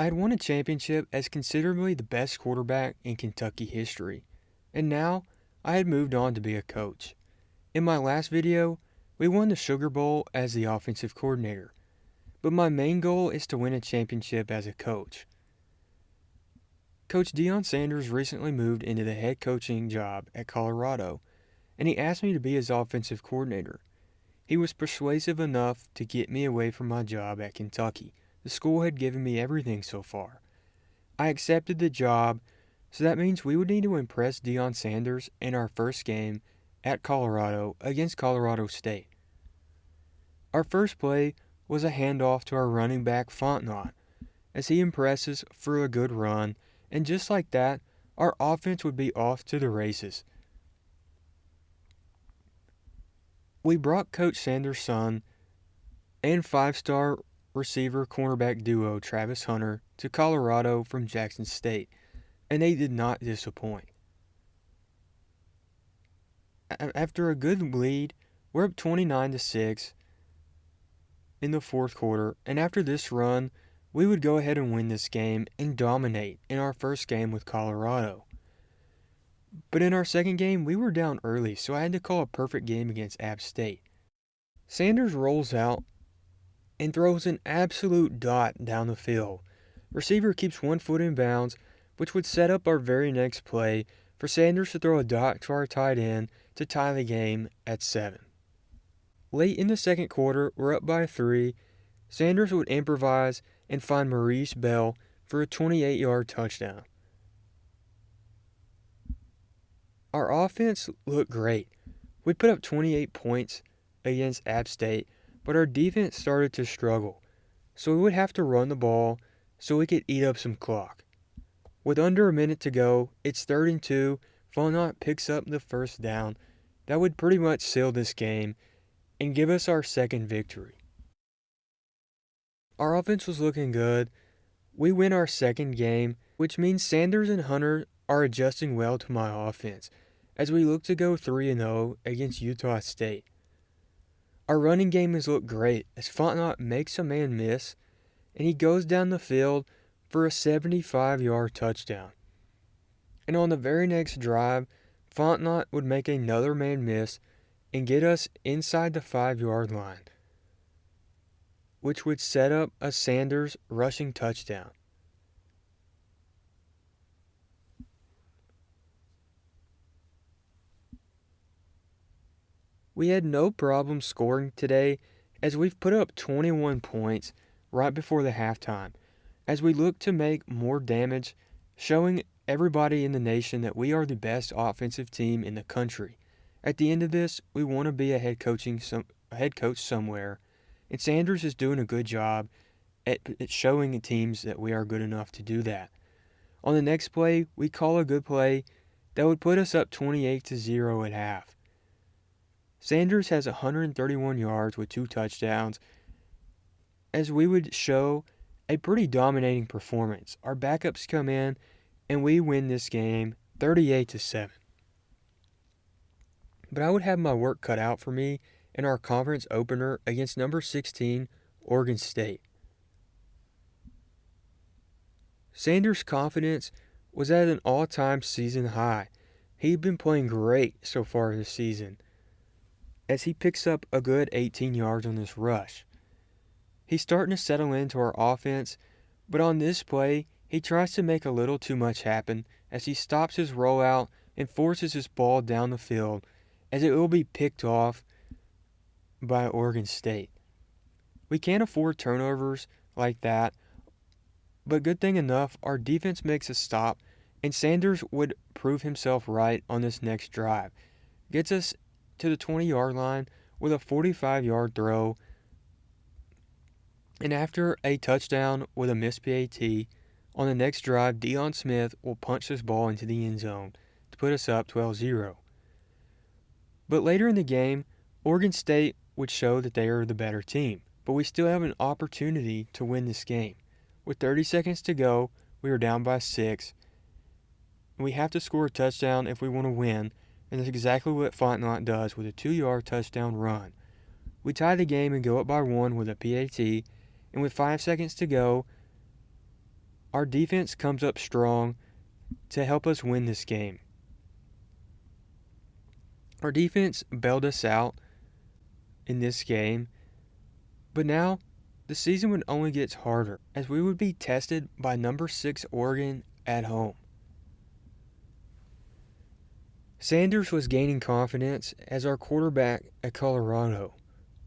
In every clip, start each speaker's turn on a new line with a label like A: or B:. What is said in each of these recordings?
A: I had won a championship as considerably the best quarterback in Kentucky history, and now I had moved on to be a coach. In my last video, we won the Sugar Bowl as the offensive coordinator, but my main goal is to win a championship as a coach. Coach Deion Sanders recently moved into the head coaching job at Colorado, and he asked me to be his offensive coordinator. He was persuasive enough to get me away from my job at Kentucky. The school had given me everything so far. I accepted the job, so that means we would need to impress Deion Sanders in our first game at Colorado against Colorado State. Our first play was a handoff to our running back Fontenot, as he impresses for a good run, and just like that, our offense would be off to the races. We brought Coach Sanders' son and five-star receiver cornerback duo Travis Hunter to Colorado from Jackson State, and they did not disappoint. After a good lead, we're up 29-6 in the fourth quarter, and after this run, we would go ahead and win this game and dominate in our first game with Colorado. But in our second game, we were down early, so I had to call a perfect game against App State. Sanders rolls out and throws an absolute dot down the field. Receiver keeps 1 foot in bounds, which would set up our very next play for Sanders to throw a dot to our tight end to tie the game at 7. Late in the second quarter, we're up by 3. Sanders would improvise and find Maurice Bell for a 28-yard touchdown. Our offense looked great. We put up 28 points against App State, but our defense started to struggle, so we would have to run the ball so we could eat up some clock. With under a minute to go, it's 3rd and 2. Fontenot picks up the first down. That would pretty much seal this game and give us our second victory. Our offense was looking good. We win our second game, which means Sanders and Hunter are adjusting well to my offense as we look to go 3-0 against Utah State. Our running game has looked great as Fontenot makes a man miss and he goes down the field for a 75-yard touchdown. And on the very next drive, Fontenot would make another man miss and get us inside the 5-yard line, which would set up a Sanders rushing touchdown. We had no problem scoring today as we've put up 21 points right before the halftime as we look to make more damage, showing everybody in the nation that we are the best offensive team in the country. At the end of this, we want to be a head coach somewhere, and Sanders is doing a good job at showing teams that we are good enough to do that. On the next play, we call a good play that would put us up 28-0 at half. Sanders has 131 yards with 2 touchdowns, as we would show a pretty dominating performance. Our backups come in, and we win this game 38-7. But I would have my work cut out for me in our conference opener against number 16, Oregon State. Sanders' confidence was at an all-time season high. He'd been playing great so far this season, as he picks up a good 18 yards on this rush. He's starting to settle into our offense, but on this play, he tries to make a little too much happen as he stops his rollout and forces his ball down the field, as it will be picked off by Oregon State. We can't afford turnovers like that, but good thing enough, our defense makes a stop, and Sanders would prove himself right on this next drive. Gets us to the 20-yard line with a 45-yard throw, and after a touchdown with a missed PAT, on the next drive, Deion Smith will punch this ball into the end zone to put us up 12-0. But later in the game, Oregon State would show that they are the better team, but we still have an opportunity to win this game. With 30 seconds to go, we are down by 6. We have to score a touchdown if we want to win, and that's exactly what Fontenot does with a 2-yard touchdown run. We tie the game and go up by 1 with a PAT, and with 5 seconds to go, our defense comes up strong to help us win this game. Our defense bailed us out in this game, but now the season would only get harder as we would be tested by number 6 Oregon at home. Sanders was gaining confidence as our quarterback at Colorado.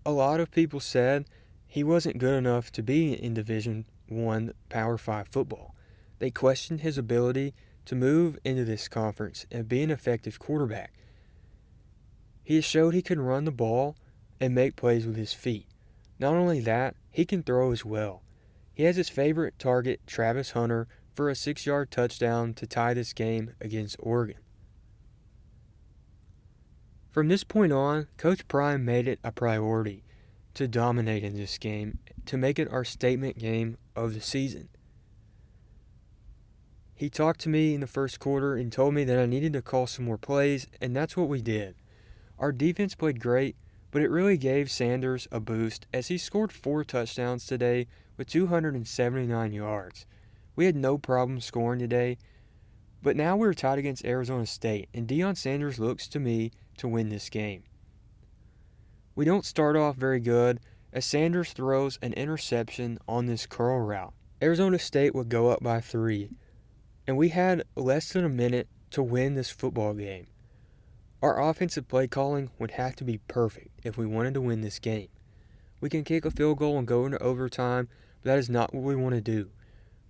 A: A lot of people said he wasn't good enough to be in Division I Power 5 football. They questioned his ability to move into this conference and be an effective quarterback. He has showed he can run the ball and make plays with his feet. Not only that, he can throw as well. He has his favorite target, Travis Hunter, for a 6-yard touchdown to tie this game against Oregon. From this point on, Coach Prime made it a priority to dominate in this game, to make it our statement game of the season. He talked to me in the first quarter and told me that I needed to call some more plays, and that's what we did. Our defense played great, but it really gave Sanders a boost as he scored 4 touchdowns today with 279 yards. We had no problem scoring today, but now we're tied against Arizona State, and Deion Sanders looks to me to win this game. We don't start off very good as Sanders throws an interception on this curl route. Arizona State would go up by 3, and we had less than a minute to win this football game. Our offensive play calling would have to be perfect if we wanted to win this game. We can kick a field goal and go into overtime, but that is not what we want to do.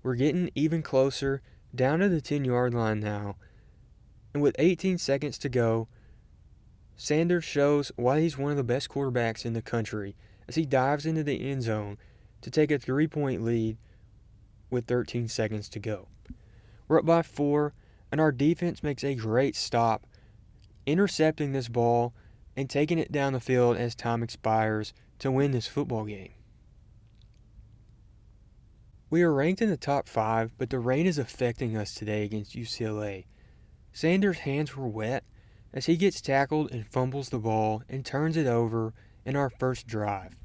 A: We're getting even closer, down to the 10-yard line now, and with 18 seconds to go, Sanders shows why he's one of the best quarterbacks in the country as he dives into the end zone to take a 3-point lead with 13 seconds to go. We're up by 4, and our defense makes a great stop, intercepting this ball and taking it down the field as time expires to win this football game. We are ranked in the top 5, but the rain is affecting us today against UCLA. Sanders' hands were wet as he gets tackled and fumbles the ball and turns it over in our first drive.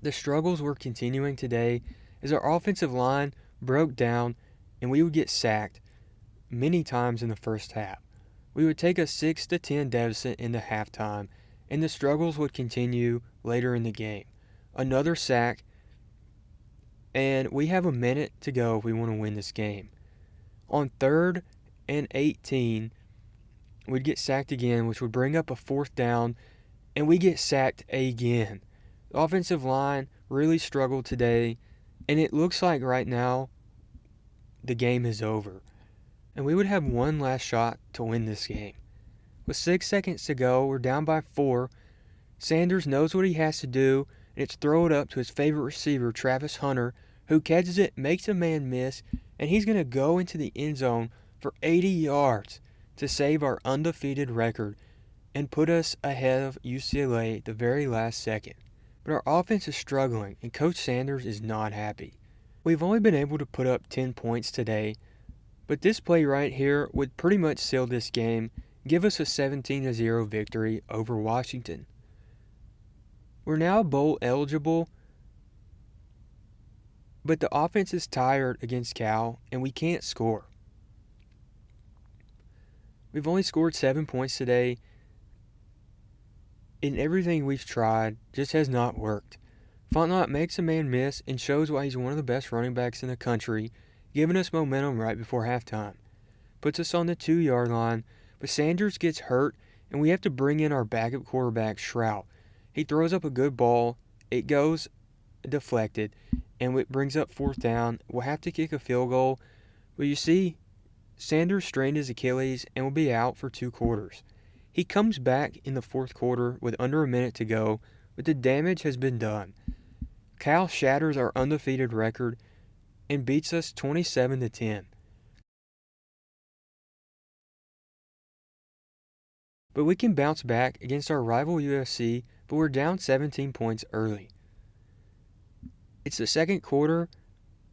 A: The struggles were continuing today as our offensive line broke down and we would get sacked many times in the first half. We would take a 6-10 deficit into halftime, and the struggles would continue later in the game. Another sack, and we have a minute to go if we want to win this game. On 3rd and 18, we'd get sacked again, which would bring up a 4th down, and we get sacked again. The offensive line really struggled today, and it looks like right now the game is over. And we would have one last shot to win this game. With 6 seconds to go, we're down by 4. Sanders knows what he has to do, and it's throw it up to his favorite receiver, Travis Hunter, who catches it, makes a man miss, and he's going to go into the end zone for 80 yards to save our undefeated record and put us ahead of UCLA at the very last second. But our offense is struggling, and Coach Sanders is not happy. We've only been able to put up 10 points today, but this play right here would pretty much seal this game, give us a 17-0 victory over Washington. We're now bowl eligible, but the offense is tired against Cal, and we can't score. We've only scored 7 points today, and everything we've tried just has not worked. Fontenot makes a man miss and shows why he's one of the best running backs in the country, giving us momentum right before halftime. Puts us on the 2-yard line, but Sanders gets hurt, and we have to bring in our backup quarterback, Shrout. He throws up a good ball. It goes deflected, and it brings up 4th down. We'll have to kick a field goal. But you see, Sanders strained his Achilles and will be out for 2 quarters. He comes back in the 4th quarter with under a minute to go, but the damage has been done. Cal shatters our undefeated record and beats us 27-10. But we can bounce back against our rival USC, but we're down 17 points early. It's the 2nd quarter.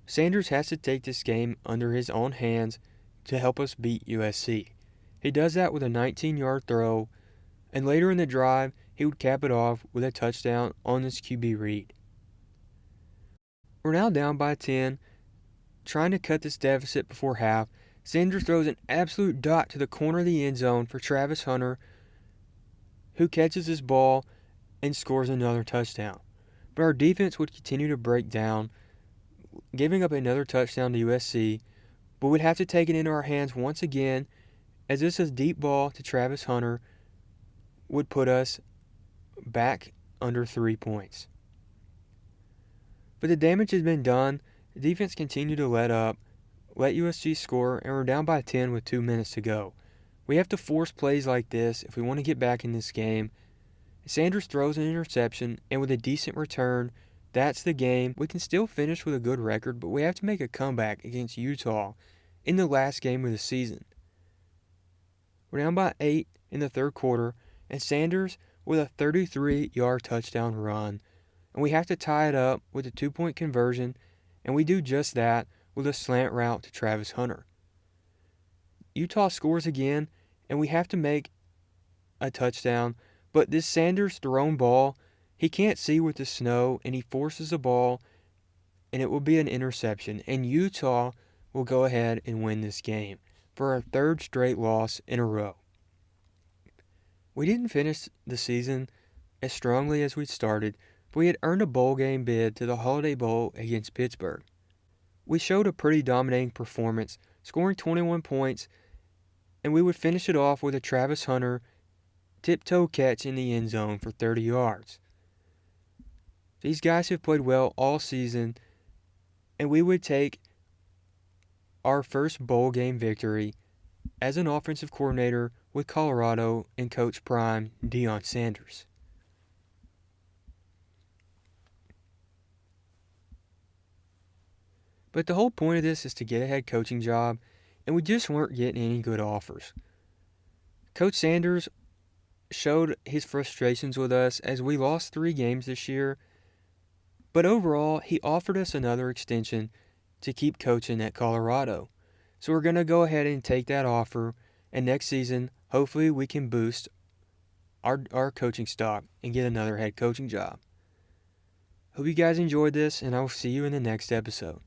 A: Sanders has to take this game under his own hands to help us beat USC. He does that with a 19-yard throw, and later in the drive, he would cap it off with a touchdown on this QB read. We're now down by 10, trying to cut this deficit before half, Sanders throws an absolute dot to the corner of the end zone for Travis Hunter, who catches this ball and scores another touchdown. But our defense would continue to break down, giving up another touchdown to USC, but we'd have to take it into our hands once again, as this is deep ball to Travis Hunter would put us back under 3 points. But the damage has been done. The defense continued to let USC score, and we're down by 10 with 2 minutes to go. We have to force plays like this if we want to get back in this game. Sanders throws an interception, and with a decent return, that's the game. We can still finish with a good record, but we have to make a comeback against Utah in the last game of the season. We're down by 8 in the third quarter, and Sanders with a 33-yard touchdown run. And we have to tie it up with a 2-point conversion, and we do just that with a slant route to Travis Hunter. Utah scores again, and we have to make a touchdown, but this Sanders thrown ball, he can't see with the snow, and he forces the ball, and it will be an interception, and Utah will go ahead and win this game for our third straight loss in a row. We didn't finish the season as strongly as we started, but we had earned a bowl game bid to the Holiday Bowl against Pittsburgh. We showed a pretty dominating performance, scoring 21 points, and we would finish it off with a Travis Hunter tiptoe catch in the end zone for 30 yards. These guys have played well all season, and we would take our first bowl game victory as an offensive coordinator with Colorado and Coach Prime DEION Sanders. But the whole point of this is to get a head coaching job, and we just weren't getting any good offers. Coach Sanders showed his frustrations with us as we lost 3 games this year, but overall, he offered us another extension to keep coaching at Colorado. So we're going to go ahead and take that offer, and next season, hopefully we can boost our coaching stock and get another head coaching job. Hope you guys enjoyed this, and I will see you in the next episode.